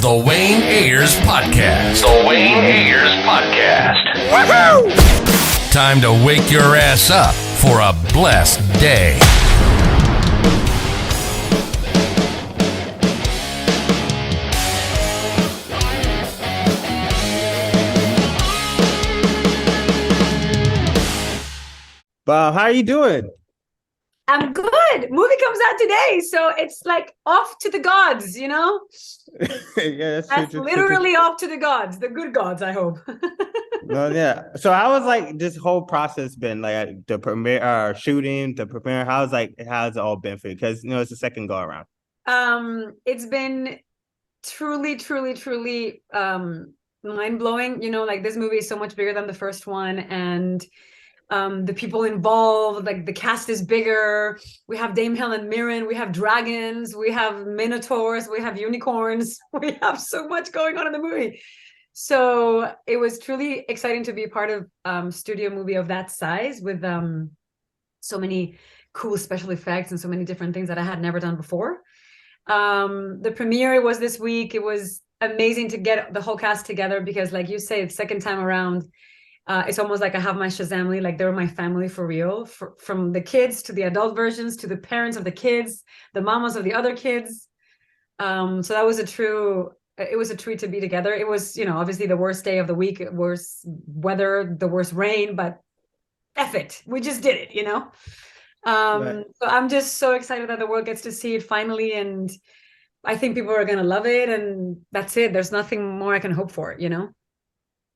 The Wayne Ayers Podcast. The Wayne Ayers Podcast. Woohoo! Time to wake your ass up for a blessed day. Bob, how are you doing? I'm good. Movie comes out today, so it's like off to the gods, you know? Yeah, that's literally off to the gods, the good gods, I hope. No, yeah. So how was like this whole process been like the premiere, shooting, the premiere? How's it all been for you? Because it's the second go around. It's been truly mind blowing. Like this movie is so much bigger than the first one, and the people involved, like the cast is bigger. We have Dame Helen Mirren, we have dragons, we have minotaurs, we have unicorns, we have so much going on in the movie. So it was truly exciting to be part of studio movie of that size with so many cool special effects and so many different things that I had never done before. The premiere was this week. It was amazing to get the whole cast together because, like you say, it's second time around. It's almost like I have my Shazam, like they're my family for real, from the kids to the adult versions to the parents of the kids, the mamas of the other kids. So that was it was a treat to be together. It was, obviously the worst day of the week, worst weather, the worst rain, but F it, we just did it, Right. So I'm just so excited that the world gets to see it finally, and I think people are gonna love it, and that's it. There's nothing more I can hope for,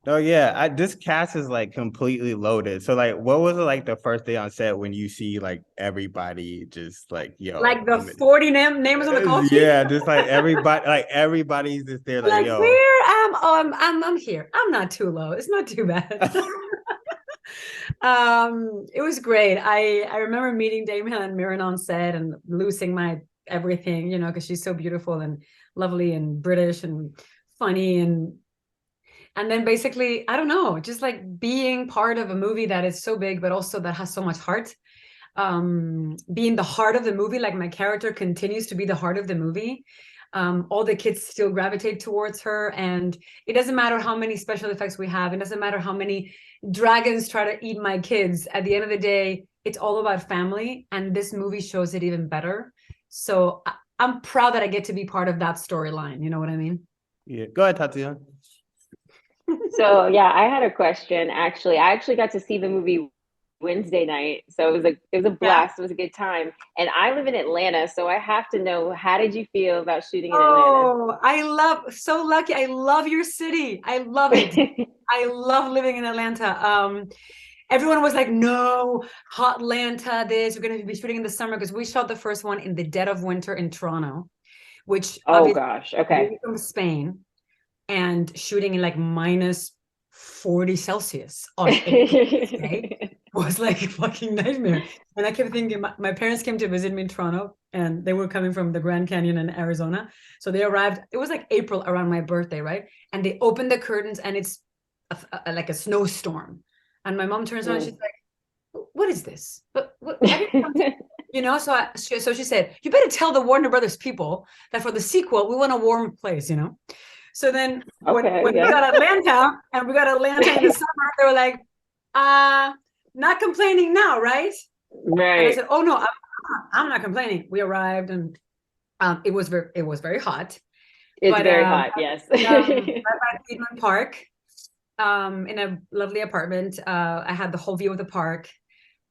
Oh yeah, this cast is like completely loaded. So like, what was it like the first day on set when you see like everybody just like like the 40 names on the call sheet? Yeah, just like everybody's just there like yo. Where am I'm here. I'm not too low. It's not too bad. It was great. I remember meeting Dame Helen Mirren on set and losing my everything, because she's so beautiful and lovely and British and funny and then basically, I don't know, just like being part of a movie that is so big, but also that has so much heart. Being the heart of the movie, like my character continues to be the heart of the movie. All the kids still gravitate towards her. And it doesn't matter how many special effects we have. It doesn't matter how many dragons try to eat my kids. At the end of the day, it's all about family. And this movie shows it even better. So I'm proud that I get to be part of that storyline. You know what I mean? Yeah. Go ahead, Tatyana. So yeah, I had a question. I actually got to see the movie Wednesday night, so it was a blast. Yeah. It was a good time, and I live in Atlanta, so I have to know, how did you feel about shooting in Atlanta? So lucky. I love your city. I love it. I love living in Atlanta. Everyone was like, no, hot Atlanta, we're going to be shooting in the summer, because we shot the first one in the dead of winter in Toronto, which oh gosh, okay, from Spain. And shooting in like minus 40 Celsius on day was like a fucking nightmare. And I kept thinking, my parents came to visit me in Toronto, and they were coming from the Grand Canyon in Arizona. So they arrived, it was like April around my birthday, right? And they opened the curtains and it's like a snowstorm. And my mom turns around and she's like, what is this? What so she said, you better tell the Warner Brothers people that for the sequel, we want a warm place, So then when we got Atlanta and we got Atlanta in the summer, they were like, not complaining now, right? Right. And I said, oh no, I'm not complaining. We arrived and it was very hot. It's very hot, yes. At Piedmont Park, in a lovely apartment. I had the whole view of the park.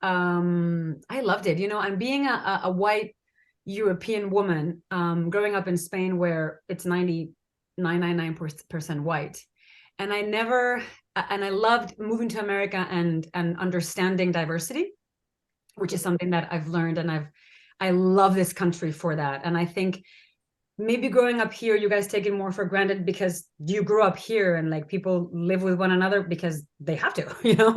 I loved it, and being a white European woman, growing up in Spain where it's 99% white, and I loved moving to America and understanding diversity, which is something that I've learned, and I love this country for that. And I think maybe growing up here, you guys take it more for granted because you grew up here and like people live with one another because they have to, yeah.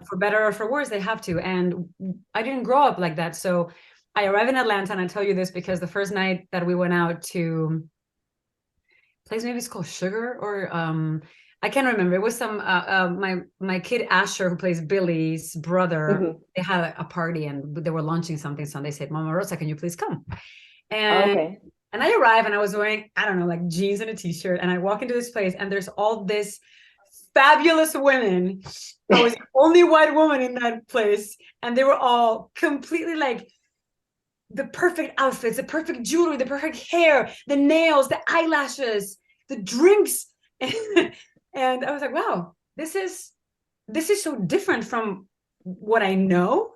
For better or for worse, they have to. And I didn't grow up like that. So I arrived in Atlanta, and I tell you this because the first night that we went out to place, maybe it's called Sugar, or I can't remember. It was some my kid Asher, who plays Billy's brother. Mm-hmm. They had a party and they were launching something. So they said, "Mama Rosa, can you please come?" And And I arrive and I was wearing, I don't know, like jeans and a t-shirt. And I walk into this place and there's all this fabulous women. I was the only white woman in that place. And they were all completely like the perfect outfits, the perfect jewelry, the perfect hair, the nails, the eyelashes, the drinks. And I was like, wow, this is so different from what I know.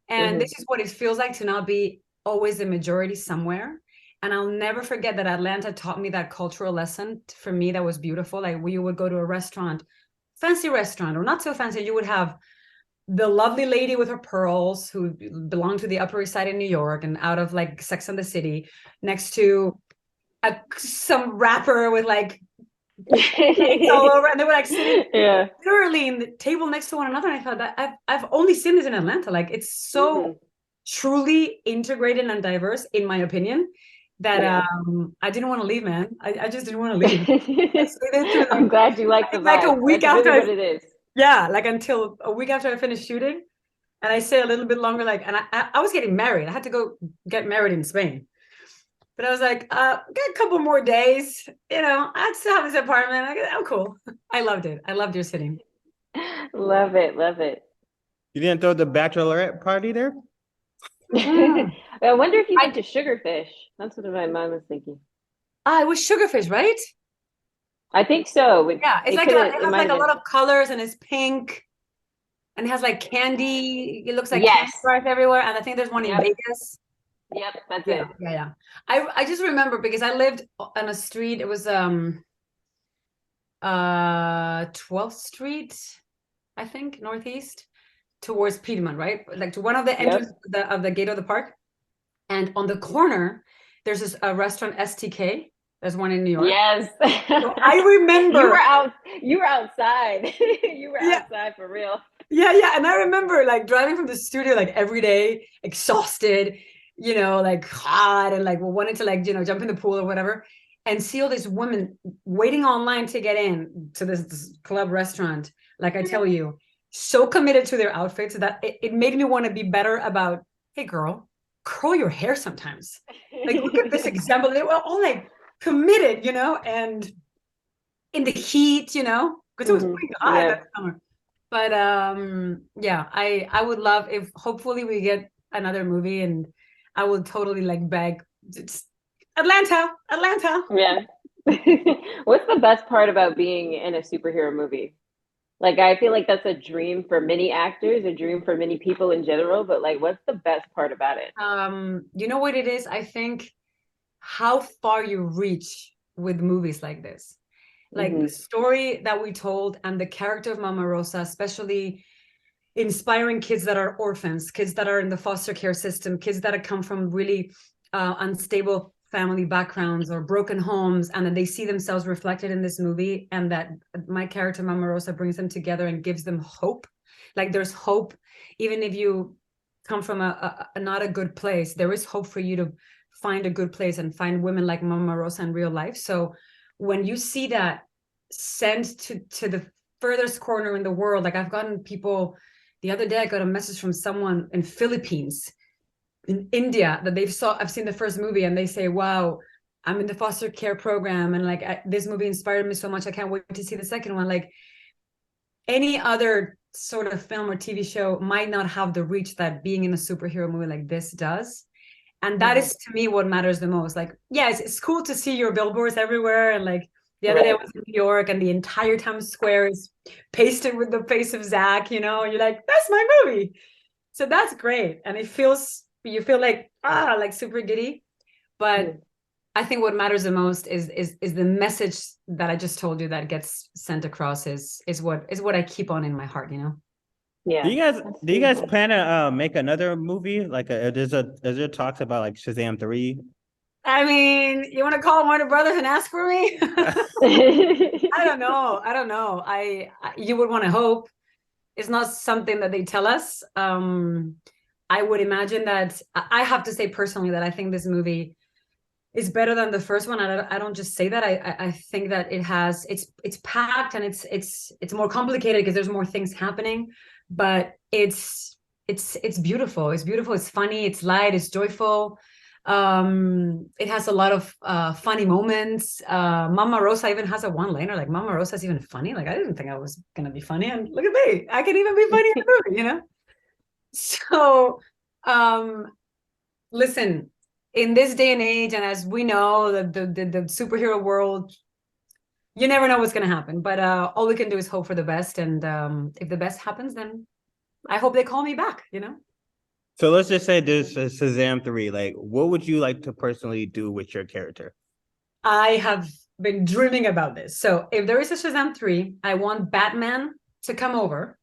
And this is what it feels like to not be always the majority somewhere. And I'll never forget that Atlanta taught me that cultural lesson. For me, that was beautiful. Like we would go to a restaurant, fancy restaurant, or not so fancy. You would have the lovely lady with her pearls who belonged to the Upper East Side in New York and out of like Sex and the City, next to some rapper with like all over, and they were like sitting literally in the table next to one another. And I thought that I've only seen this in Atlanta. Like it's so truly integrated and diverse, in my opinion, that I didn't want to leave, man. I just didn't want to leave. I'm glad you like the vibe. Like a week That's after really what it is. Yeah, like until a week after I finished shooting, and I stayed a little bit longer. Like, and I was getting married. I had to go get married in Spain. But I was like, got a couple more days. You know, I'd still have this apartment. I'm cool. I loved it. I loved your city. Love it. Love it. You didn't throw the bachelorette party there? I wonder if you went to Sugarfish. That's what my mom was thinking. It was Sugarfish, right? I think so. Yeah, it has like a lot of colors and it's pink. And it has like candy. It looks like candy bars everywhere. And I think there's one in Vegas. Yep, that's it. Yeah. I just remember because I lived on a street. It was 12th Street, I think, northeast, towards Piedmont, right? Like to one of the entrances of the gate of the park. And on the corner, there's this restaurant STK. There's one in New York. Yes. So I remember you were outside. You were outside for real. Yeah. And I remember like driving from the studio like every day, exhausted, you know, like hot and like wanted to like, you know, jump in the pool or whatever, and see all these women waiting online to get in to this club restaurant. Like I tell you, so committed to their outfits that it made me want to be better about, hey girl, curl your hair sometimes. Like look at this example. They were all like committed, you know, and in the heat, you know, because it was pretty hot that summer. But I would love if hopefully we get another movie, and I would totally like beg. It's Atlanta. Yeah. What's the best part about being in a superhero movie? Like, I feel like that's a dream for many actors, a dream for many people in general, but like, what's the best part about it? You know what it is? I think how far you reach with movies like this. Like the story that we told and the character of Mama Rosa, especially inspiring kids that are orphans, kids that are in the foster care system, kids that have come from really unstable family backgrounds or broken homes, and then they see themselves reflected in this movie, and that my character Mama Rosa brings them together and gives them hope. Like there's hope, even if you come from a not a good place, there is hope for you to find a good place and find women like Mama Rosa in real life. So when you see that sent to the furthest corner in the world, like I've gotten people, the other day I got a message from someone in Philippines, in India, that I've seen the first movie and they say, wow, I'm in the foster care program, and like this movie inspired me so much, I can't wait to see the second one. Like any other sort of film or TV show might not have the reach that being in a superhero movie like this does. And that is to me what matters the most. Like, yes, it's cool to see your billboards everywhere, and like the other day I was in New York and the entire Times Square is pasted with the face of Zach, you know, you're like, that's my movie. So that's great. And you feel like, like super giddy. But I think what matters the most is the message that I just told you that gets sent across is what I keep on in my heart, you know? Yeah. Do you guys plan to make another movie? Like is there talks about like Shazam 3? I mean, you want to call Warner Brothers and ask for me? I don't know. You would want to hope. It's not something that they tell us. I would imagine that I have to say personally that I think this movie is better than the first one. I don't just say that. I think that it's packed and it's more complicated because there's more things happening, but it's beautiful. It's beautiful. It's funny. It's light. It's joyful. It has a lot of funny moments. Mama Rosa even has a one-liner. Like, Mama Rosa's even funny. Like, I didn't think I was gonna be funny, and look at me, I can even be funny in the movie, you know. So listen, in this day and age, and as we know, the superhero world, you never know what's gonna happen, but all we can do is hope for the best, and if the best happens, then I hope they call me back, you know. So let's just say there's a Shazam 3. Like, what would you like to personally do with your character? I have been dreaming about this. So if there is a Shazam 3, I want Batman to come over,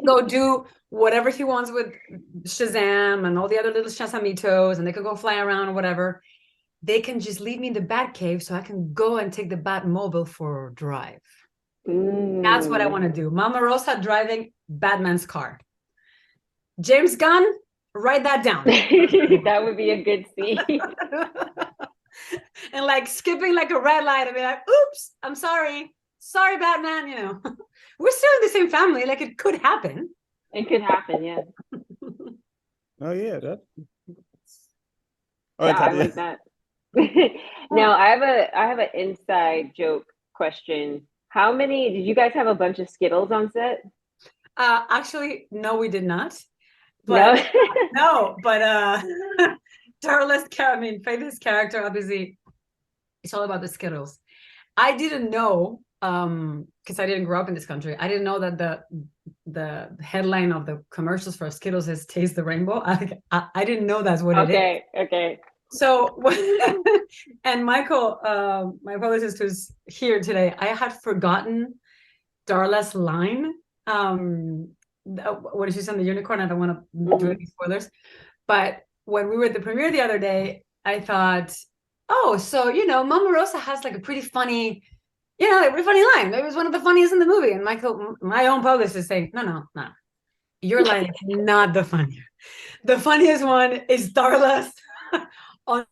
go do whatever he wants with Shazam and all the other little Shazamitos, and they could go fly around or whatever. They can just leave me in the Batcave so I can go and take the Batmobile for a drive. That's what I want to do. Mama Rosa driving Batman's car. James Gunn, write that down. That would be a good scene. And like skipping like a red light and be like, oops, I'm sorry, Batman, you know. We're still in the same family, like it could happen. It could happen, yeah. Oh yeah, that. Yeah, I like that. Now I have an inside joke question. How many did you guys have a bunch of Skittles on set? Actually, no, we did not. But no, but Darla's Faith's character, obviously, it's all about the Skittles. I didn't know, because I didn't grow up in this country. I didn't know that the headline of the commercials for Skittles is "Taste the Rainbow." I didn't know that's what it is. Okay. So, and Michael, my publicist who's here today, I had forgotten Darla's line. When she's on the unicorn, I don't want to do any spoilers, but when we were at the premiere the other day, I thought, oh, so Mama Rosa has like a pretty funny, like a pretty funny line. It was one of the funniest in the movie. And Michael, my own publicist, is saying, no, your line is not the funniest. The funniest one is Darla's on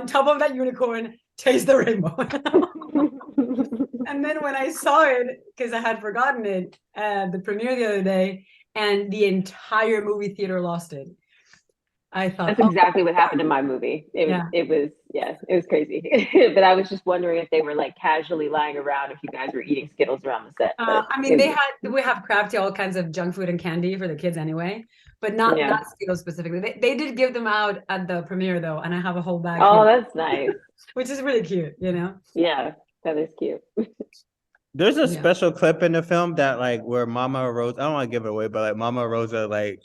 top of that unicorn, taste the rainbow. And then when I saw it, because I had forgotten it at the premiere the other day, and the entire movie theater lost it, I thought that's exactly what happened in my movie. It was crazy. But I was just wondering if they were like casually lying around, if you guys were eating Skittles around the set. We have Crafty, all kinds of junk food and candy for the kids anyway, but not Skittles specifically. They did give them out at the premiere though, and I have a whole bag. Oh, that's nice. Which is really cute, Yeah, that is cute. There's a special clip in the film that like where Mama Rosa, I don't want to give it away, but like Mama Rosa like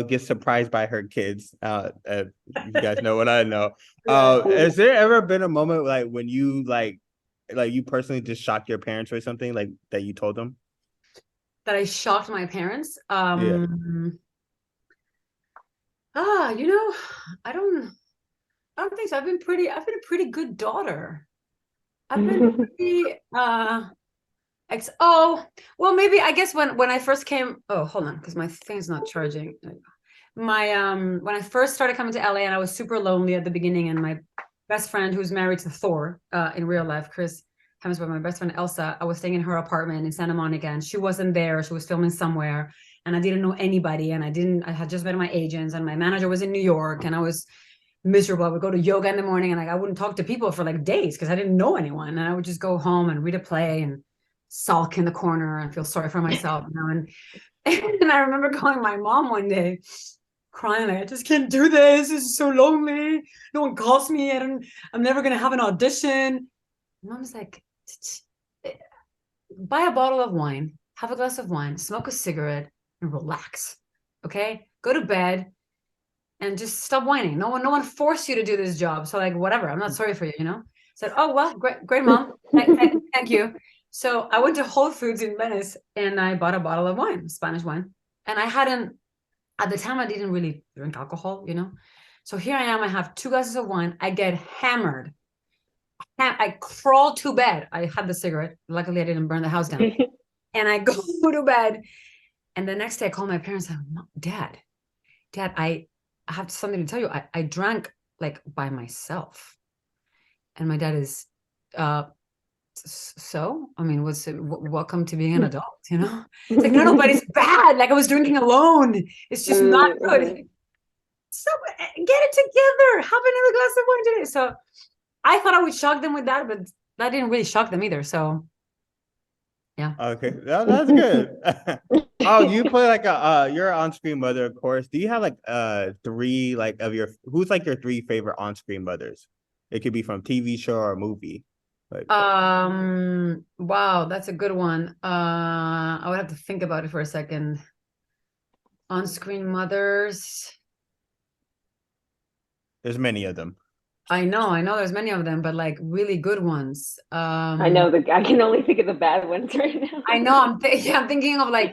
gets surprised by her kids. If you guys know what I know. Has there ever been a moment like when you like you personally just shocked your parents or something like that you told them? That I shocked my parents? I don't think so. I've been a pretty good daughter. I've been pretty maybe I guess when I first came, hold on, because my thing's not charging. When I first started coming to LA and I was super lonely at the beginning, and my best friend who's married to Thor in real life, Chris Hemsworth, my best friend Elsa, I was staying in her apartment in Santa Monica, and she wasn't there. She was filming somewhere, and I didn't know anybody, and I had just met my agents, and my manager was in New York, and I was miserable. I would go to yoga in the morning, and I wouldn't talk to people for like days because I didn't know anyone, and I would just go home and read a play and sulk in the corner and feel sorry for myself, and I remember calling my mom one day crying like, I just can't do this. This is so lonely. No one calls me. I'm never gonna have an audition. Mom's like, buy a bottle of wine, have a glass of wine, smoke a cigarette, and relax. Okay, go to bed and just stop whining. No one forced you to do this job, so like whatever, I'm not sorry for you. Said, oh well, great mom, thank you. So I went to Whole Foods in Venice and I bought a bottle of wine, Spanish wine. And at the time I didn't really drink alcohol, So here I am, I have 2 glasses of wine. I get hammered. I crawl to bed. I had the cigarette. Luckily I didn't burn the house down. And I go to bed. And the next day I call my parents and I'm, Dad, I have something to tell you. I drank like by myself. And my dad is, so I mean, welcome to being an adult, It's like, no, but it's bad. Like I was drinking alone. It's just not good. So get it together. Have another glass of wine today. So I thought I would shock them with that, but that didn't really shock them either. So yeah. Okay, that's good. Oh, you play like you're an on-screen mother, of course. Do you have like three like of your who's like your three favorite on-screen mothers? It could be from TV show or movie. Like, wow, that's a good one. I would have to think about it for a second. On-screen mothers. there's many of them. I know there's many of them, but like really good ones. I know I can only think of the bad ones right now. I know I'm thinking of like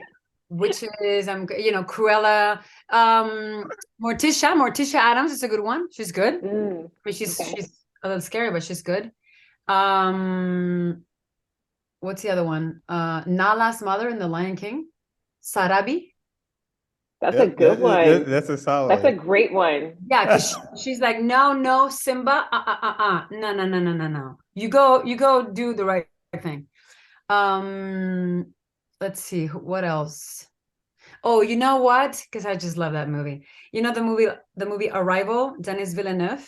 witches. Cruella. Morticia Adams is a good one. She's good. I mean, she's a little scary, but she's good. What's the other one? Nala's mother in The Lion King, Sarabi. That's a good one. That's a solid. That's a great one. Yeah, because she's like, no, Simba, no. You go do the right thing. Let's see, what else? Oh, you know what? Because I just love that movie. You know the movie Arrival, Denis Villeneuve,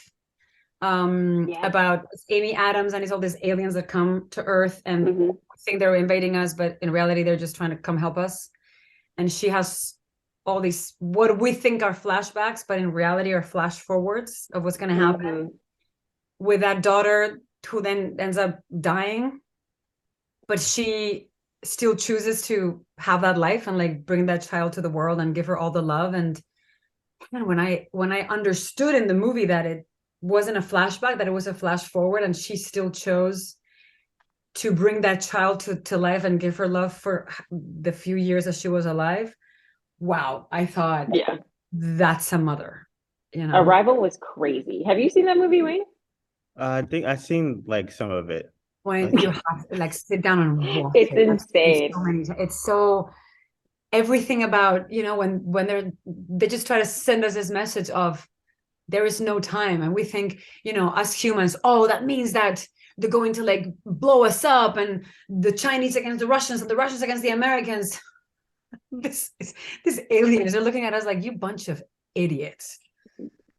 about Amy Adams and it's all these aliens that come to Earth and think they're invading us, but in reality they're just trying to come help us. And she has all these what we think are flashbacks, but in reality are flash forwards of what's going to happen with that daughter who then ends up dying, but she still chooses to have that life and like bring that child to the world and give her all the love. And when I understood in the movie that it wasn't a flashback, that it was a flash forward, and she still chose to bring that child to life and give her love for the few years that she was alive. Wow, I thought, that's a mother. Arrival was crazy. Have you seen that movie, Wayne? I think I've seen like some of it. When you have to like sit down and watch it's insane. It's so everything about when they just try to send us this message of there is no time, and we think us humans, that means that they're going to like blow us up, and the Chinese against the Russians and the Russians against the Americans. This aliens are looking at us like, you bunch of idiots.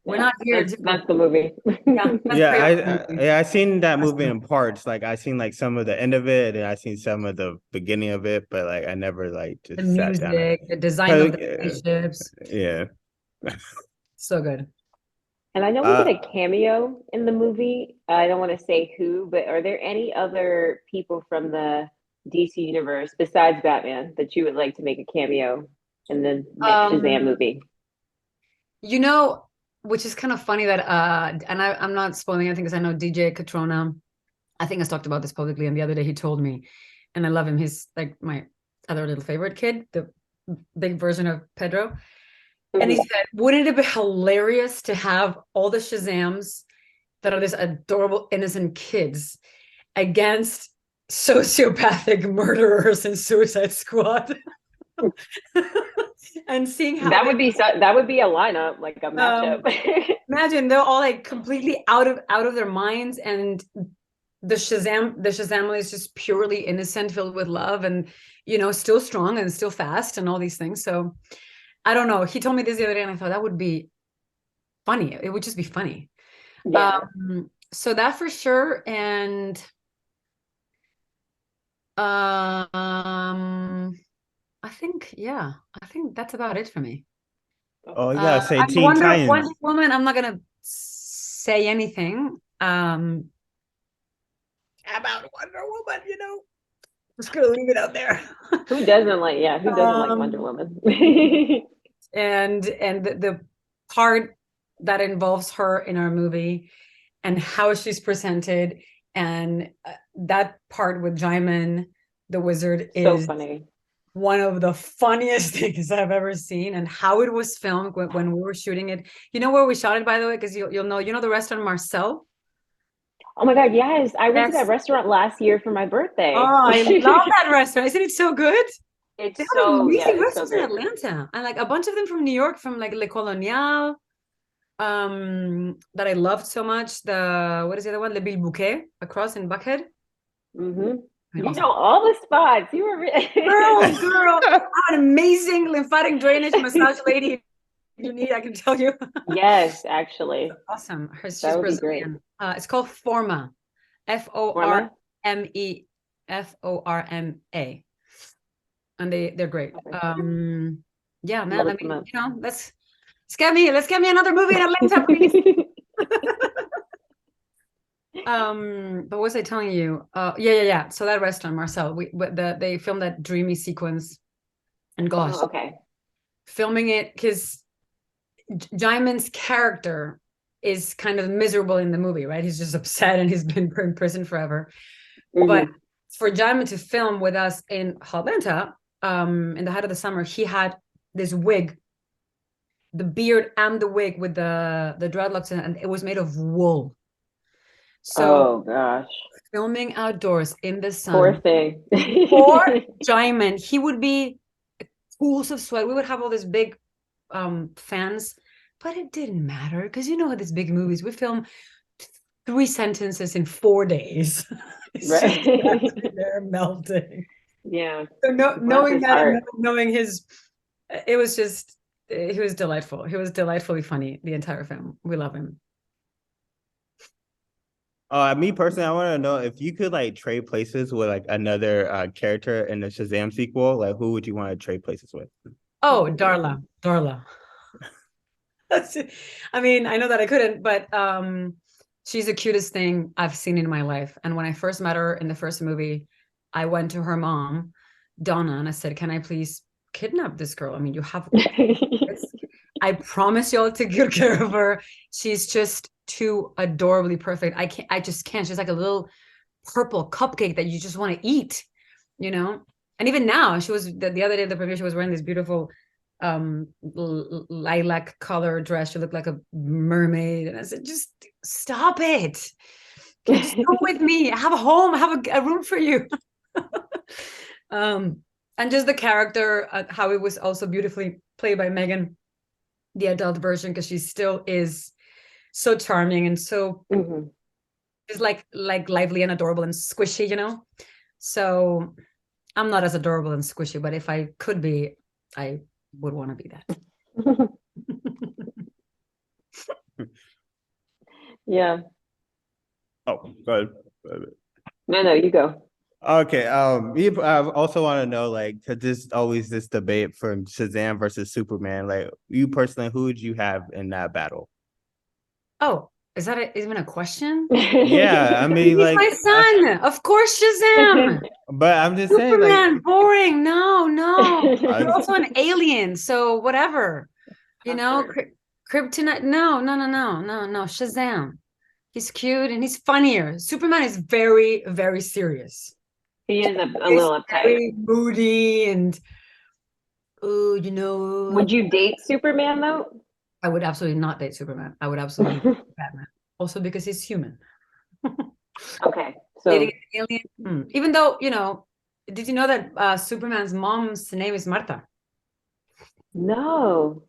We're not here. That's the movie. I seen that movie in parts. Like I seen like some of the end of it, and I seen some of the beginning of it, but like I never like just the music, the design of the spaceships. Yeah, so good. And I know we did a cameo in the movie. I don't want to say who, but are there any other people from the DC universe besides Batman that you would like to make a cameo in the next Shazam movie? Which is kind of funny that and I'm not spoiling anything because I know DJ Catrona, I think I talked about this publicly, and the other day he told me, and I love him, he's like my other little favorite kid, the big version of Pedro. And he said, wouldn't it be hilarious to have all the Shazams that are this adorable innocent kids against sociopathic murderers in Suicide Squad? And seeing how that would be a lineup, like a matchup. Imagine they're all like completely out of their minds, and the Shazam is just purely innocent, filled with love, and still strong and still fast and all these things. So I don't know. He told me this the other day, and I thought that would be funny. It would just be funny. Yeah. So that for sure, and I think that's about it for me. Oh yeah, say Teen Wonder Titans. Woman, I'm not gonna say anything about Wonder Woman, just gonna leave it out there. Who doesn't like Wonder Woman? and the part that involves her in our movie and how she's presented, and that part with Jaimin the wizard is so funny. One of the funniest things I've ever seen, and how it was filmed when we were shooting it. You know where we shot it, by the way, because you'll know, the restaurant Marcel? Oh my God, yes. I went to that restaurant last year for my birthday. Oh, I love that restaurant. Isn't it so good? It's they so amazing restaurants in Atlanta. And like a bunch of them from New York, from like Le Colonial, that I loved so much. What is the other one? Le Bille Bouquet across in Buckhead. Mm-hmm. You know all the spots. You were girl. An amazing lymphatic drainage massage lady you need, I can tell you. Yes, actually. Awesome. She's That would be great. Brazilian. It's called Forma. Forma? Forma. And they're great. Okay. Yeah, I'll man. I look them mean, up. let's get me another movie in Atlanta, please. But what was I telling you? Yeah. So that restaurant, Marcel, they filmed that dreamy sequence, and gosh, Oh, okay. filming it because Jaimin's character is kind of miserable in the movie, right? He's just upset and he's been in prison forever. But for Jaimin to film with us in Atlanta, in the height of the summer, he had this wig, the beard and the wig with the dreadlocks in it, and it was made of wool. So, oh gosh, filming outdoors in the sun. poor thing. Poor Jaimin, he would be pools of sweat. We would have all these big fans, but it didn't matter because you know these big movies, we film 3 sentences in 4 days. Right. They're melting. Yeah. So knowing that, and knowing his, it was just, he was delightful. He was delightfully funny the entire film. We love him. Me personally, I want to know if you could like trade places with like another character in the Shazam sequel, like who would you want to trade places with? Oh, Darla. I mean, I know that I couldn't, but she's the cutest thing I've seen in my life. And when I first met her in the first movie, I went to her mom, Donna, and I said, "Can I please kidnap this girl? I mean, you have I promise y'all to take good care of her. She's just too adorably perfect. I just can't. She's like a little purple cupcake that you just want to eat, you know?" And even now, she was the other day at the premiere, she was wearing this beautiful lilac color dress. She looked like a mermaid. And I said, just stop it. Just go with me. I have a home. I have a room for you. And just the character, how it was also beautifully played by Megan, the adult version, because she still is so charming and so is like lively and adorable and squishy, you know? So I'm not as adorable and squishy, but if I could be, I would want to be that. Yeah. Oh, go ahead. No, you go. Okay. I also want to know, like, cause there's always this debate for Shazam versus Superman. Like, you personally, who would you have in that battle? Oh, is that even a question? Yeah, I mean, He's like, my son. Of course, Shazam. but I'm just saying, Superman, like, boring. No. You're also an alien, so whatever. You know, Kryptonite. No. Shazam. He's cute and he's funnier. Superman is very, very serious. He is a little uptight. Very moody and, oh, you know. Would you date Superman though? I would absolutely not date Superman. I would absolutely date Batman. Also because he's human. Okay. So Dating an alien. Even though, you know, did you know that Superman's mom's name is Marta? no.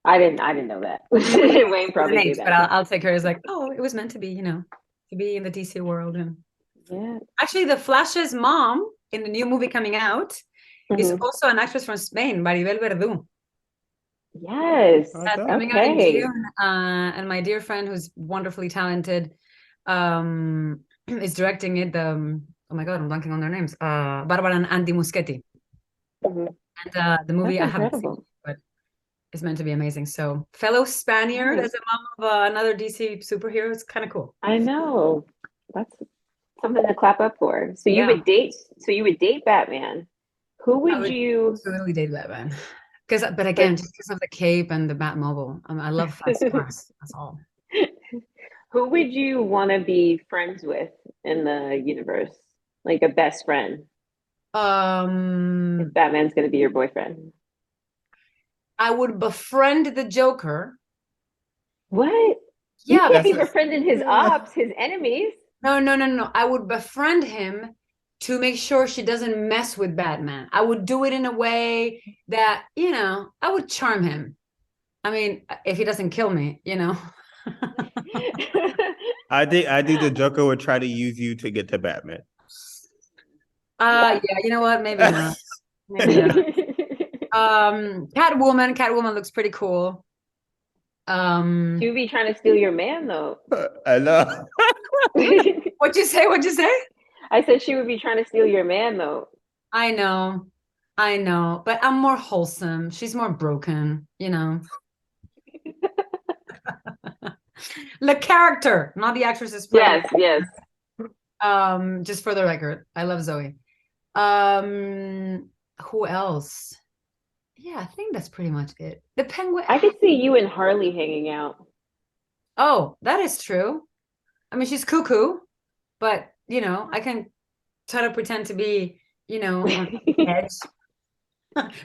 I didn't know that. Wayne probably knew that. But I'll take her as like, oh, it was meant to be, you know, to be in the DC world. And yeah. actually, the Flash's mom in the new movie coming out is also an actress from Spain, Maribel Verdú. Yes. That's coming out in June. And my dear friend, who's wonderfully talented, is directing it. Oh my God, I'm blanking on their names. Barbara and Andy Muschietti. And the movie That's I haven't seen, but it's meant to be amazing. So, fellow Spaniard as a mom of another DC superhero, it's kind of cool. I know. That's something to clap up for. So you would date. So you would date Batman. Who would you? Totally date Batman. But again, just because of the cape and the Batmobile, I love fast cars. That's all. Who would you want to be friends with in the universe? Like a best friend? If Batman's going to be your boyfriend. I would befriend the Joker. What? Yeah. You can't be befriending his ops, his enemies. No. I would befriend him to make sure she doesn't mess with Batman. I would do it in a way that, you know, I would charm him. I mean, if he doesn't kill me, you know. I think the Joker would try to use you to get to Batman. Yeah, you know what? Maybe not. Catwoman looks pretty cool. She would be trying to steal your man, though. I know. What'd you say? What'd you say? I said she would be trying to steal your man, though. I know, but I'm more wholesome. She's more broken, you know. The character, not the actress's play. Yes. Just for the record, I love Zoe. Who else? Yeah, I think that's pretty much it. The Penguin. I could see you and Harley hanging out. Oh, that is true. I mean, she's cuckoo, but you know, I can try to pretend to be, you know, on edge.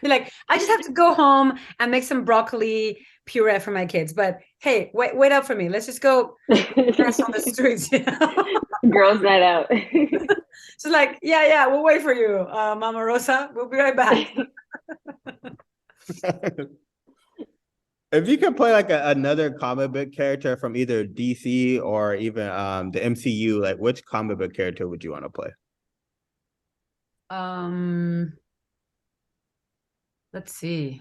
Be like, I just have to go home and make some broccoli puree for my kids. But hey, wait up for me. Let's just go dance on the streets. You know? Girls' night out. She's like, yeah, we'll wait for you, Mama Rosa. We'll be right back. If you could play like another comic book character from either DC or even the MCU, like which comic book character would you want to play? Let's see.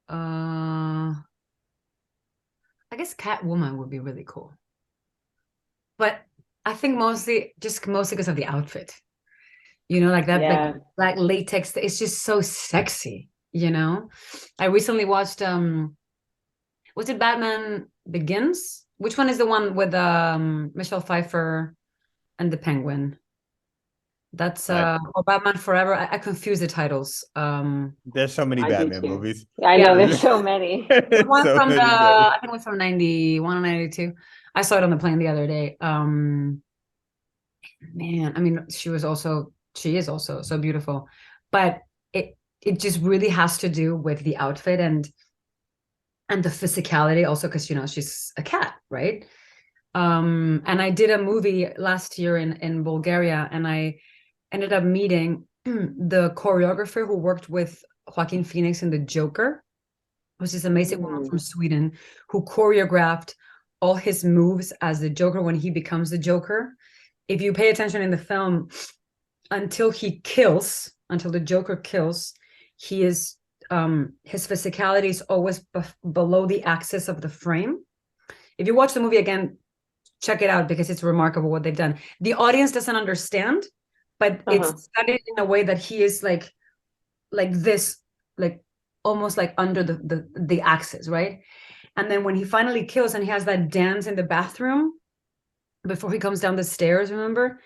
I guess Catwoman would be really cool. But I think mostly because of the outfit. You know, like that, Yeah. like latex. It's just so sexy, you know? I recently watched, was it Batman Begins? Which one is the one with Michelle Pfeiffer and the Penguin? That's or Batman Forever. I confuse the titles. There's so many I do Batman too. movies. I know, Yeah. there's so many. The one So from many the, Batman. I think it was from 91 or 92. I saw it on the plane the other day. Man, I mean, she is also so beautiful, but it just really has to do with the outfit and the physicality also, because you know she's a cat, right? And I did a movie last year in Bulgaria, and I ended up meeting the choreographer who worked with Joaquin Phoenix in The Joker, which is an amazing woman from Sweden, who choreographed all his moves as the Joker when he becomes the Joker. If you pay attention in the film, until the Joker kills, he is his physicality is always below the axis of the frame. If you watch the movie again, check it out because it's remarkable what they've done. The audience doesn't understand, but it's studied in a way that he is like this, like almost like under the axis, right? And then when he finally kills and he has that dance in the bathroom before he comes down the stairs, remember?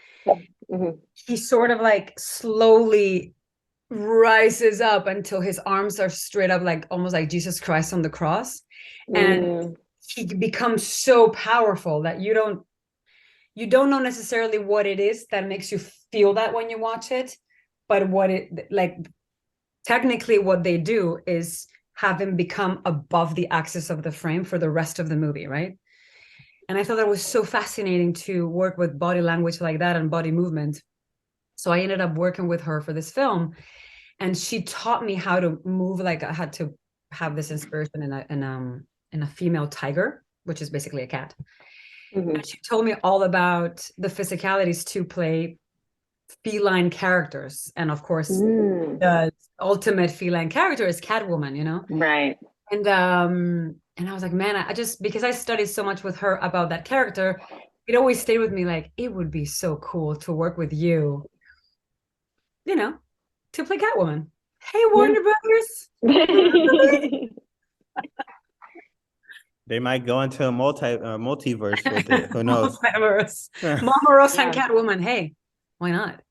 He sort of like slowly rises up until his arms are straight up, like almost like Jesus Christ on the cross. And he becomes so powerful that you don't know necessarily what it is that makes you feel that when you watch it, but technically what they do is have him become above the axis of the frame for the rest of the movie, right? And I thought that was so fascinating to work with body language like that and body movement. So I ended up working with her for this film, and she taught me how to move. Like I had to have this inspiration in a female tiger, which is basically a cat. And she told me all about the physicalities to play feline characters. And of course, the ultimate feline character is Catwoman, you know? Right. And I was like, man, I just, because I studied so much with her about that character, it always stayed with me. Like, it would be so cool to work with you, you know, to play Catwoman. Hey, Warner Brothers. They might go into a multiverse with it. Who knows? Multiverse. Mama Rosa and Catwoman. Hey, why not?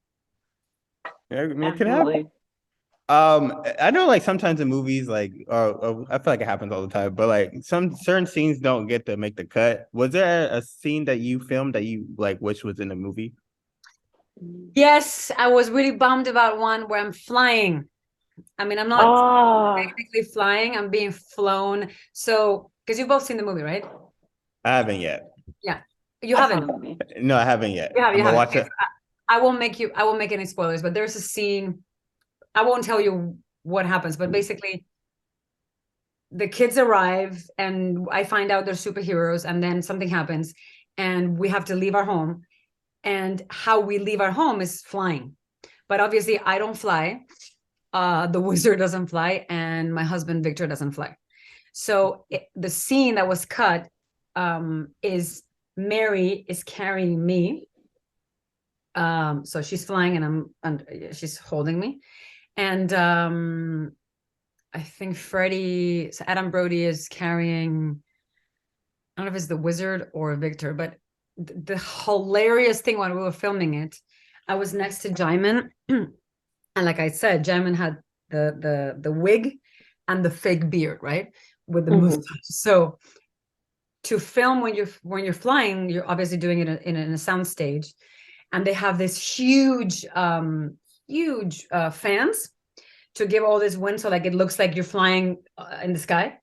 Yeah, I mean, it can happen. I know, like sometimes in movies, like, I feel like it happens all the time, but like some certain scenes don't get to make the cut. Was there a scene that you filmed that you like wish was in the movie? Yes, I was really bummed about one where I'm flying. I mean, I'm not technically flying, I'm being flown. So, because you've both seen the movie, right? I haven't yet. Yeah. You haven't? No, I haven't yet. You haven't. Watch it. I won't make any spoilers, but there's a scene. I won't tell you what happens, but basically the kids arrive and I find out they're superheroes, and then something happens and we have to leave our home. And how we leave our home is flying. But obviously I don't fly. The wizard doesn't fly, and my husband Victor doesn't fly. So the scene that was cut is Mary is carrying me. So she's flying and she's holding me. And I think Freddie, so Adam Brody is carrying, I don't know if it's the wizard or Victor, but the hilarious thing when we were filming it, I was next to Jaimin. And like I said, Jaimin had the wig and the fake beard, right? With the mustache. So to film when you're flying, you're obviously doing it in a sound stage. And they have this huge fans to give all this wind, so like it looks like you're flying in the sky.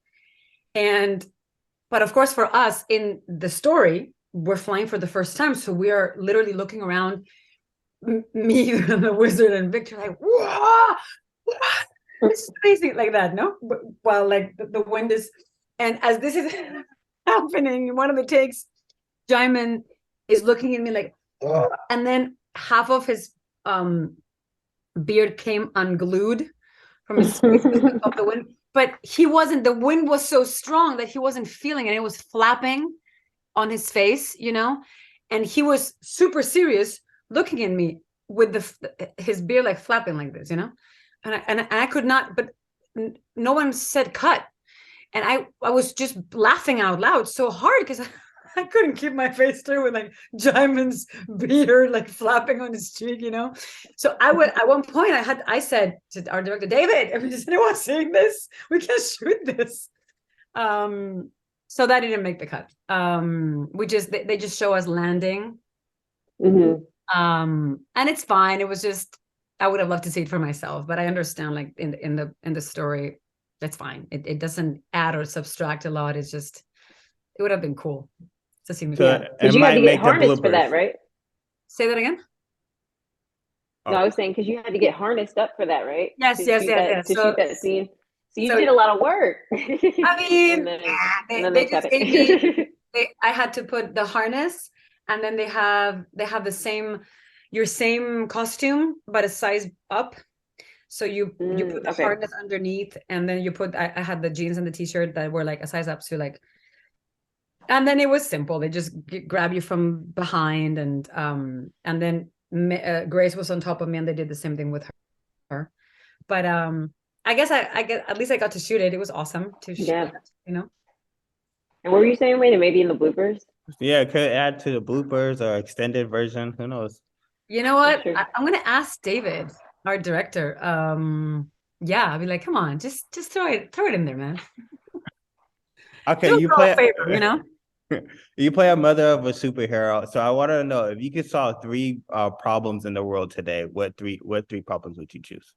But of course, for us in the story, we're flying for the first time, so we are literally looking around, me and the wizard and Victor, like, whoa, it's crazy like that, no? While like the wind is, and as this is happening, one of the takes, Jaimin is looking at me like, and then half of his beard came unglued from his face of the wind. But the wind was so strong that he wasn't feeling it. It was flapping on his face, and he was super serious looking at me with his beard like flapping like this, and I could not, but no one said cut. And I was just laughing out loud so hard because I couldn't keep my face straight with like Jaimin's beard like flapping on his cheek, So at one point I said to our director, David, is anyone seeing this? We can't shoot this. So that didn't make the cut. They just show us landing. And it's fine. It was just, I would have loved to see it for myself, but I understand like in the story, that's fine. It doesn't add or subtract a lot. It's just, it would have been cool to see me. Because you had to get harnessed for that, right? Say that again? No, I was saying because you had to get harnessed up for that, right? Yes. To shoot that scene. So you did a lot of work. I mean, they just gave me, I had to put the harness, and then they have your same costume, but a size up. So you put the harness underneath, and then you put, I had the jeans and the t-shirt that were like a size up, so like, and then it was simple. They just grab you from behind, and then Grace was on top of me, and they did the same thing with her. But I guess at least I got to shoot it. It was awesome to shoot it, And what were you saying, Wayne? Maybe in the bloopers? Yeah, it could add to the bloopers or extended version. Who knows? You know what? Sure. I'm gonna ask David, our director. I'll be like, come on, just throw it in there, man. Okay, you play a favor, You play a mother of a superhero, so I want to know if you could solve 3 problems in the world today. What three problems would you choose?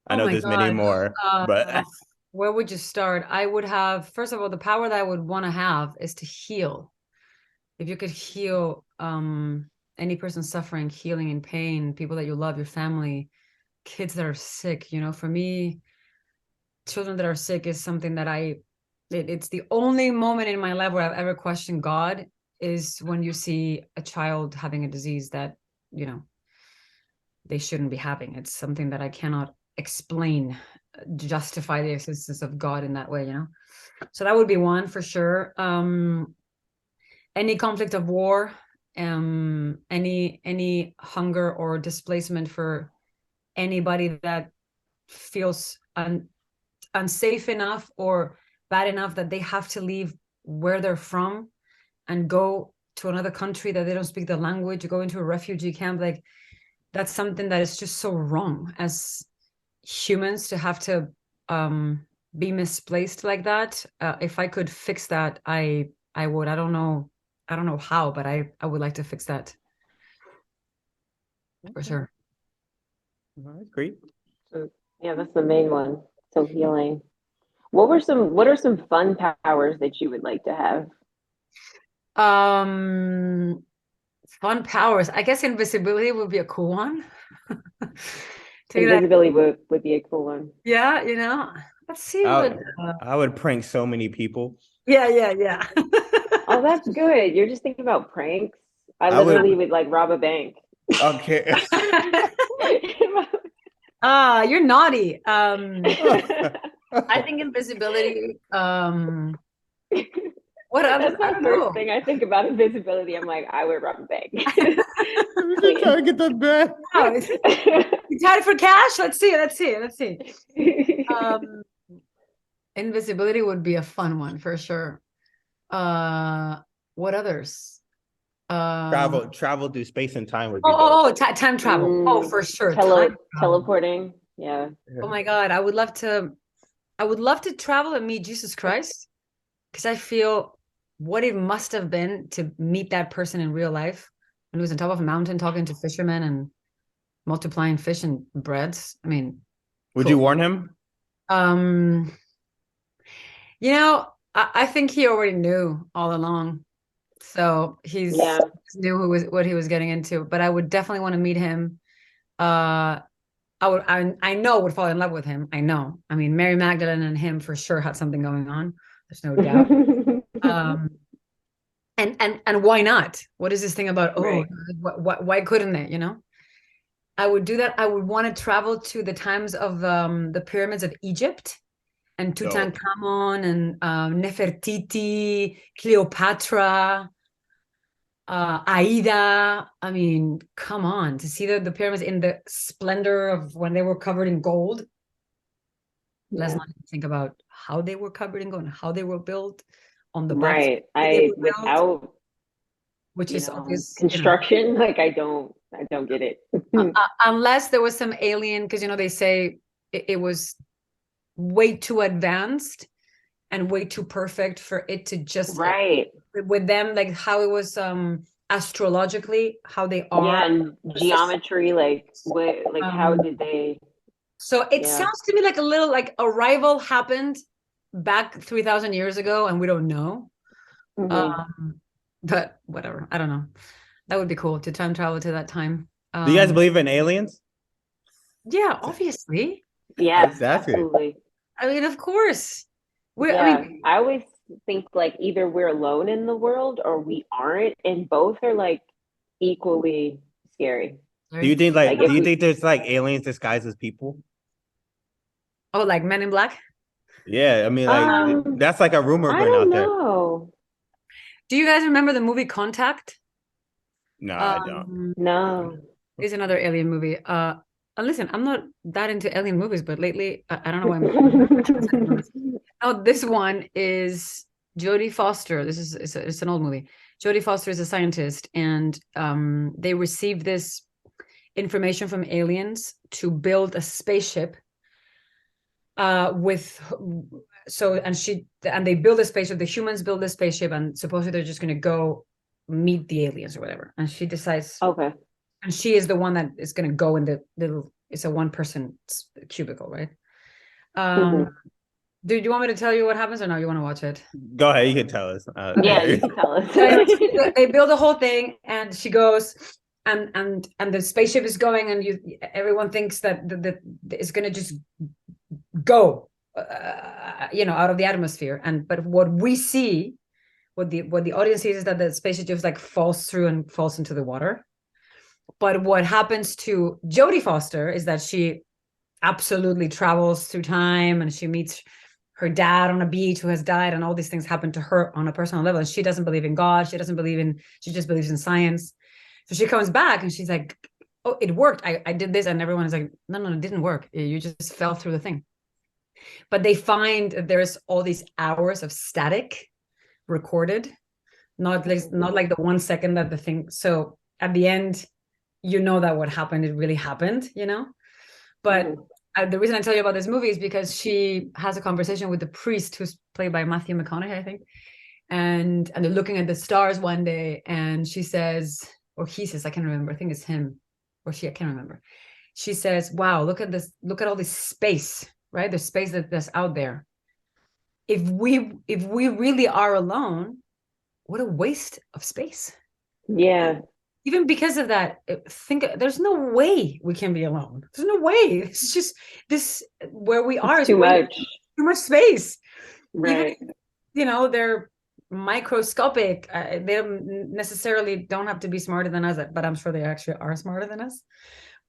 I know there's many more, but where would you start? I would have, first of all, the power that I would want to have is to heal. If you could heal any person suffering, healing in pain, people that you love, your family, kids that are sick, for me, children that are sick is something that it's the only moment in my life where I've ever questioned God, is when you see a child having a disease that, they shouldn't be having. It's something that I cannot explain, justify the existence of God in that way, So that would be one for sure. Any conflict of war, any hunger or displacement for anybody that feels unsafe enough or bad enough that they have to leave where they're from and go to another country that they don't speak the language, or go into a refugee camp. Like, that's something that is just so wrong as humans, to have to be misplaced like that. If I could fix that, I would. I don't know how, but I would like to fix that for sure. All right, great. So, yeah, that's the main one. So healing. What are some fun powers that you would like to have? Fun powers. I guess invisibility would be a cool one. Invisibility would be a cool one. Yeah, let's see. I would prank so many people. Yeah. Oh, that's good. You're just thinking about pranks. I literally would like rob a bank. Okay. You're naughty. I think invisibility. What others? That's I my don't first know. thing I think about invisibility. I'm like, I would rob a bank. We're just trying to get the bag. Wow, you tied for cash? Let's see. Invisibility would be a fun one for sure. What others? Travel through space and time would be dope. Time travel. Oh, for sure. Time travel. Teleporting. Yeah. Oh my God, I would love to travel and meet Jesus Christ, because I feel what it must have been to meet that person in real life when he was on top of a mountain talking to fishermen and multiplying fish and breads. I mean, Would cool. you warn him? I think he already knew all along. So he knew what he was getting into. But I would definitely want to meet him. I know would fall in love with him. I know. I mean, Mary Magdalene and him for sure had something going on. There's no doubt. And why not? What is this thing about? Right. Why couldn't they? I would do that. I would want to travel to the times of the pyramids of Egypt and Tutankhamun and Nefertiti, Cleopatra, Aida. I mean, come on, to see the pyramids in the splendor of when they were covered in gold. Yeah. Let's not think about how they were covered in gold and how they were built on the right. Which is obvious construction. Like I don't get it. Unless there was some alien, because they say it was way too advanced and way too perfect for it to just with them, like how it was astrologically, how they are, and geometry, how did they? So it sounds to me like a little like Arrival happened back 3,000 years ago and we don't know. But whatever, I don't know. That would be cool to time travel to that time. Do you guys believe in aliens? Yeah, obviously. Yeah, exactly. Absolutely. I mean, of course. I always think like either we're alone in the world or we aren't, and both are like equally scary. Do you think there's like aliens disguised as people? Oh, like Men in Black? Yeah, I mean, like that's like a rumor going out there. Do you guys remember the movie Contact? No, I don't. No. It's another alien movie. Listen, I'm not that into alien movies, but lately, I don't know why I'm this one is Jody Foster. It's an old movie. Jody Foster is a scientist, and they received this information from aliens to build a spaceship and they build a spaceship, the humans build a spaceship, and supposedly they're just going to go meet the aliens or whatever. And she decides, and she is the one that is going to go in the little, it's a one-person cubicle, right? Do you want me to tell you what happens or no, you want to watch it? Go ahead, you can tell us. You can tell us. They build the whole thing and she goes, and the spaceship is going, and everyone thinks that it's going to just go out of the atmosphere, but what we see, what the audience sees, is that the spaceship just like falls through and falls into the water. But what happens to Jodie Foster is that she absolutely travels through time, and she meets her dad on a beach who has died, and all these things happen to her on a personal level, and she doesn't believe in God, she just believes in science. So she comes back and she's like, oh, it worked, I did this, and everyone is like, no, it didn't work, you just fell through the thing. But they find that there's all these hours of static recorded, not like the 1 second that the thing. So at the end, that what happened, it really happened, But the reason I tell you about this movie is because she has a conversation with the priest, who's played by Matthew McConaughey, I think. And they're looking at the stars one day, and she says, or he says, I can't remember, I think it's him or she, I can't remember. She says, wow, look at this, look at all this space, right? The space that's out there. If we really are alone, what a waste of space. Yeah. Even because of that, there's no way we can be alone. There's no way. It's just this, where we are is too much space. Right. Even, they're microscopic. They don't necessarily have to be smarter than us, but I'm sure they actually are smarter than us,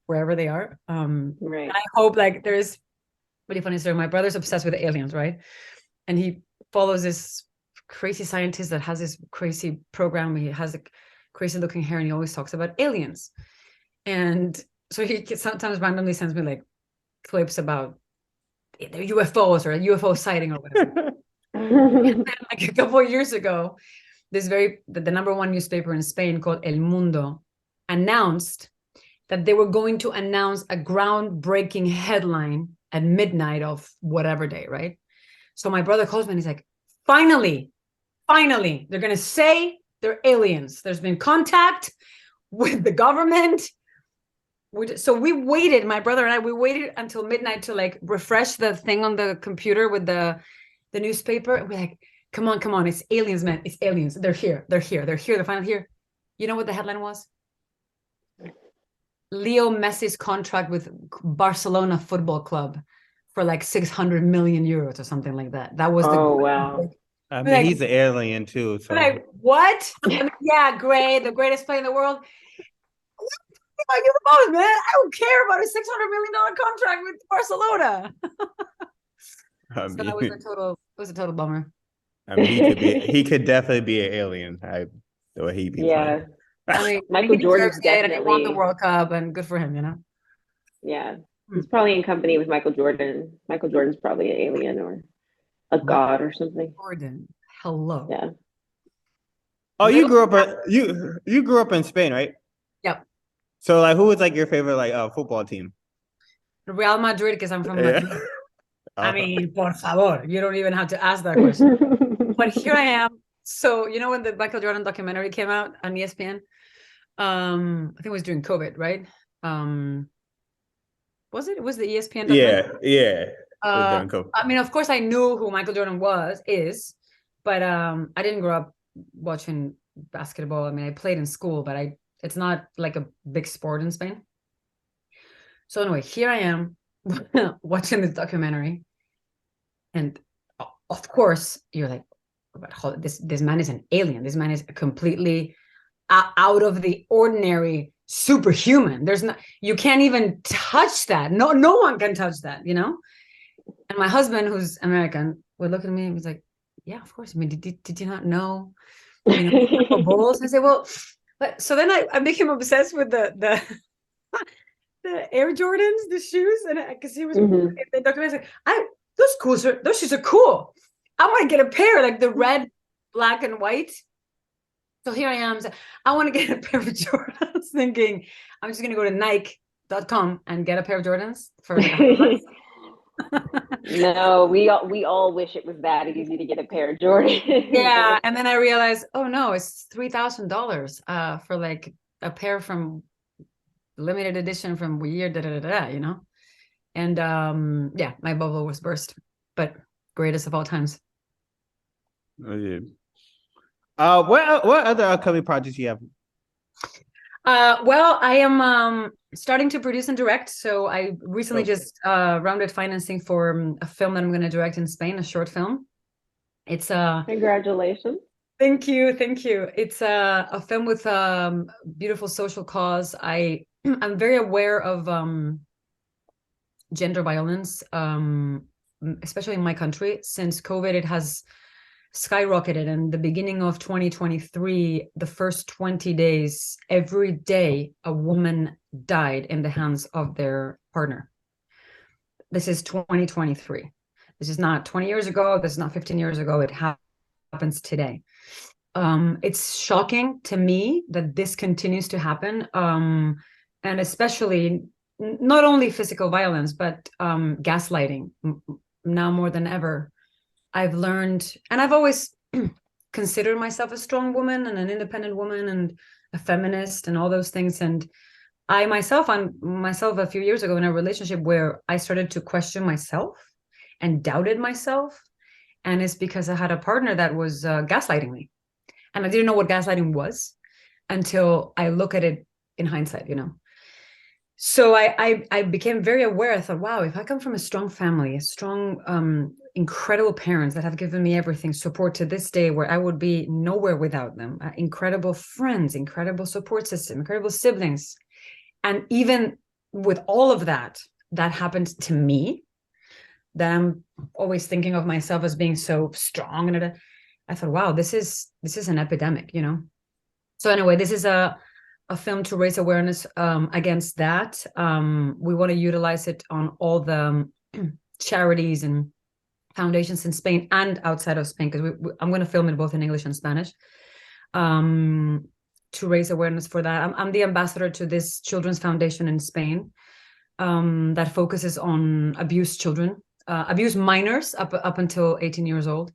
wherever they are. Right. And I hope like there's really funny story. My brother's obsessed with aliens, right? And he follows this crazy scientist that has this crazy program. He has a crazy looking hair and he always talks about aliens. And so he sometimes randomly sends me like clips about UFOs or a UFO sighting or whatever. And then, like a couple of years ago, the number one newspaper in Spain called El Mundo announced that they were going to announce a groundbreaking headline at midnight of whatever day, right? So my brother calls me and he's like, finally, they're going to say they're aliens. There's been contact with the government. So we waited, my brother and I, we waited until midnight to like refresh the thing on the computer with the newspaper. And we're like, come on, it's aliens, man. It's aliens. They're here. They're finally here. You know what the headline was? Leo Messi's contract with Barcelona Football Club for like 600 million euros or something like that. That was wow. I mean, he's an alien too. So like, what? Yeah, great, the greatest player in the world. I give a fuck, man. I don't care about a $600 million contract with Barcelona. So that was a total bummer. I mean, he could definitely be an alien. The way he'd be. Yeah. Fine. I mean, Michael Jordan's definitely definitely won the World Cup, and good for him, you know. Yeah, he's probably in company with Michael Jordan. Michael Jordan's probably an alien or a god or something. Jordan, hello. Yeah. Oh, you grew up in Spain, right? Yep. So, like, who was like your favorite football team? Real Madrid, because I'm from Madrid. I mean, por favor, you don't even have to ask that question. But here I am. So, you know, when the Michael Jordan documentary came out on ESPN, I think it was during COVID, right? Was it? It was the ESPN documentary? Yeah. During COVID. I mean, of course, I knew who Michael Jordan is, but I didn't grow up watching basketball. I mean, I played in school, but it's not like a big sport in Spain. So anyway, here I am watching this documentary, and of course, you're like, this man is an alien. This man is completely out of the ordinary, superhuman. You can't even touch that. No one can touch that, you know. And my husband, who's American, would look at me and was like, "Yeah, of course. I mean, did you not know? You know, bulls?" I say, "Well," but so then I became obsessed with the Air Jordans, the shoes, and because he was in the documentary, those shoes are cool. I want to get a pair, like the red, black, and white. So here I am. So I want to get a pair of Jordans, thinking I'm just going to go to Nike.com and get a pair of Jordans for. No, we all wish it was that easy to get a pair of Jordans. Yeah, and then I realized, oh no, it's $3,000 for like a pair from limited edition from year you know. And yeah, my bubble was burst, but greatest of all times. Oh, yeah. What other upcoming projects you have? Well, I am starting to produce and direct. So I recently just rounded financing for a film that I'm going to direct in Spain, a short film. It's congratulations. Thank you. It's a film with beautiful social cause. I'm very aware of gender violence, especially in my country. Since COVID, it has skyrocketed. In the beginning of 2023, the first 20 days, every day, a woman died in the hands of their partner. This is 2023. This is not 20 years ago. This is not 15 years ago. It happens today. It's shocking to me that this continues to happen. And especially not only physical violence, but gaslighting now more than ever. I've learned, and I've always considered myself a strong woman and an independent woman and a feminist and all those things. And I'm myself a few years ago in a relationship where I started to question myself and doubted myself. And it's because I had a partner that was gaslighting me. And I didn't know what gaslighting was until I look at it in hindsight, you know. So I became very aware. I thought, wow, if I come from a strong family, a strong, incredible parents that have given me everything, support to this day where I would be nowhere without them, incredible friends, incredible support system, incredible siblings. And even with all of that happened to me, that I'm always thinking of myself as being so strong, and I thought, wow, this is an epidemic, you know. So anyway, this is a film to raise awareness against that. We want to utilize it on all the charities and foundations in Spain and outside of Spain, because I'm going to film it both in English and Spanish, to raise awareness for that. I'm the ambassador to this children's foundation in Spain that focuses on abused children, abused minors up until 18 years old.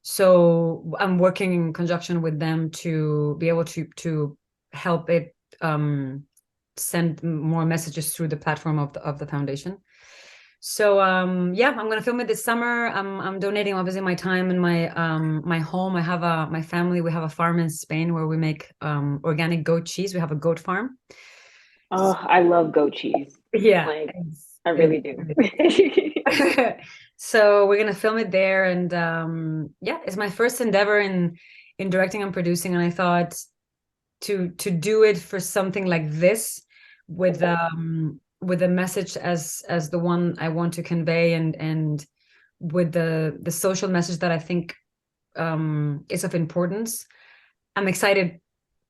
So I'm working in conjunction with them to be able to help it send more messages through the platform of the foundation. So yeah, I'm gonna film it this summer. I'm donating obviously my time and my home. I have my family. We have a farm in Spain where we make organic goat cheese. We have a goat farm. Oh, I love goat cheese. Yeah, like, I really do. So we're gonna film it there, and yeah, it's my first endeavor in directing and producing, and I thought to do it for something like this with a message as the one I want to convey, and with the social message that I think is of importance. I'm excited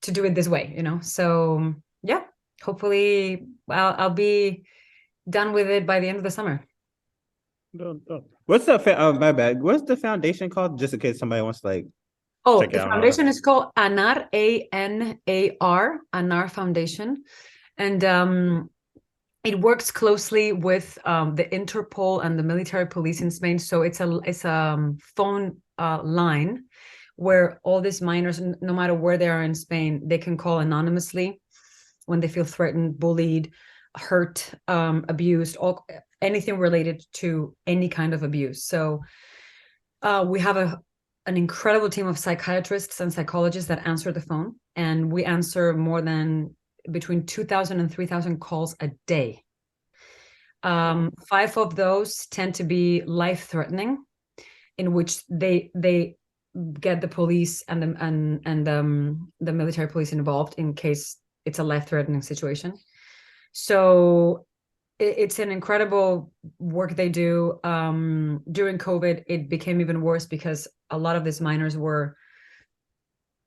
to do it this way, you know. So yeah, hopefully I'll be done with it by the end of the summer. What's the my bad? What's the foundation called? Just in case somebody wants to like. Oh, check the foundation is called ANAR, ANAR, ANAR Foundation, and it works closely with the Interpol and the military police in Spain. So it's a phone line where all these minors, no matter where they are in Spain, they can call anonymously when they feel threatened, bullied, hurt, abused, anything related to any kind of abuse. So we have an incredible team of psychiatrists and psychologists that answer the phone, and we answer more than between 2,000 and 3,000 calls a day. 5 of those tend to be life-threatening, in which they get the police and the military police involved in case it's a life-threatening situation. So it's an incredible work they do. During COVID, it became even worse because a lot of these minors were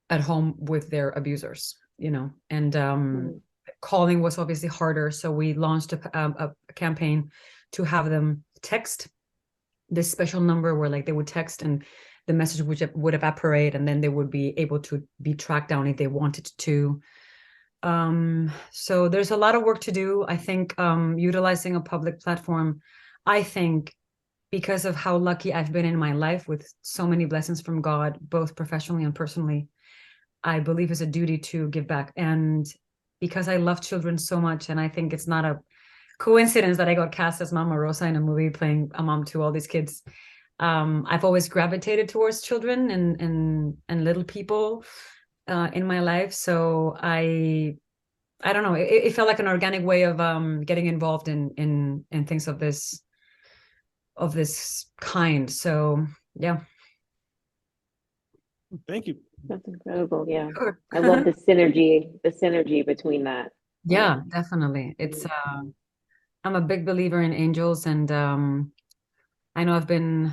at home with their abusers, you know, and calling was obviously harder. So we launched a campaign to have them text this special number where like they would text and the message would evaporate, and then they would be able to be tracked down if they wanted to. So there's a lot of work to do. I think utilizing a public platform, I think because of how lucky I've been in my life with so many blessings from God, both professionally and personally, I believe is a duty to give back. And because I love children so much, and I think it's not a coincidence that I got cast as Mama Rosa in a movie playing a mom to all these kids. I've always gravitated towards children and little people in my life. So I don't know, it felt like an organic way of getting involved in things of this kind. So yeah. Thank you. That's incredible. Yeah. Sure. I love the synergy between that. Yeah, definitely. It's I'm a big believer in angels, and I know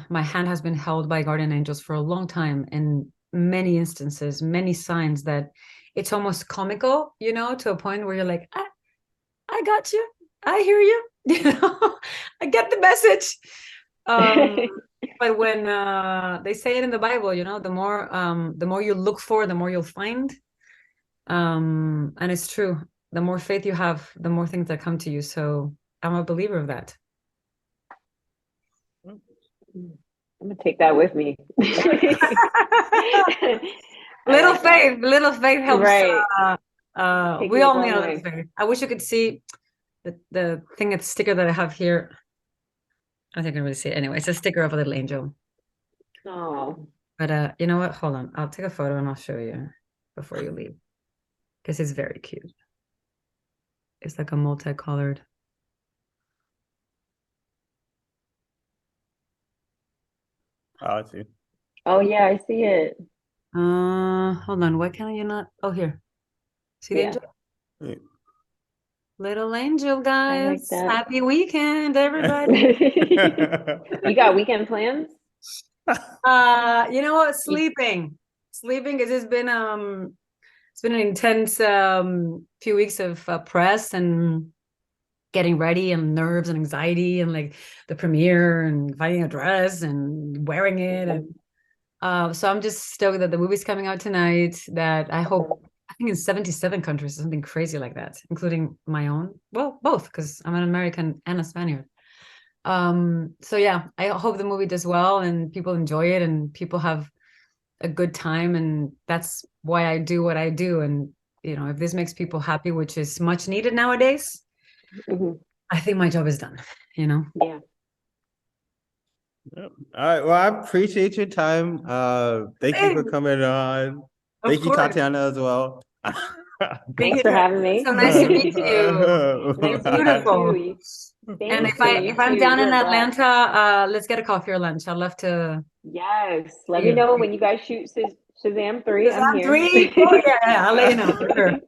my hand has been held by guardian angels for a long time, in many instances, many signs that it's almost comical, you know, to a point where you're like, I got you, I hear you, you know, I get the message. But when they say it in the Bible, you know, the more you look for, the more you'll find. And it's true. The more faith you have, the more things that come to you. So I'm a believer of that. I'm gonna take that with me. Little faith helps. Right. We all need a little faith. I wish you could see the thing, the sticker that I have here. I think I can really see it. Anyway, it's a sticker of a little angel. Oh. But you know what? Hold on. I'll take a photo and I'll show you before you leave, because it's very cute. It's like a multicolored. Oh, I see. Oh yeah, I see it. Hold on. Why can't you not? Oh, here. See the angel? Wait. Little angel, like guys. that. Happy weekend, everybody. You got weekend plans? You know what? Sleeping because it's been an intense few weeks of press and getting ready and nerves and anxiety and like the premiere and finding a dress and wearing it. And so I'm just stoked that the movie's coming out tonight, that I think in 77 countries, something crazy like that, including my own. Well, both, because I'm an American and a Spaniard. So yeah, I hope the movie does well and people enjoy it and people have a good time, and that's why I do what I do. And you know, if this makes people happy, which is much needed nowadays, I think my job is done, you know? Yeah. All right. Well, I appreciate your time. Thank you for coming on. Thank you, Tatyana, as well. Thanks for having me. So nice to meet you. Nice Beautiful. to meet And you. if I'm down in Atlanta, let's get a coffee or lunch. I'd love to. Yes. Let me know when you guys shoot Shazam 3. I'm Shazam here. 3? Oh yeah, I'll let you know for sure.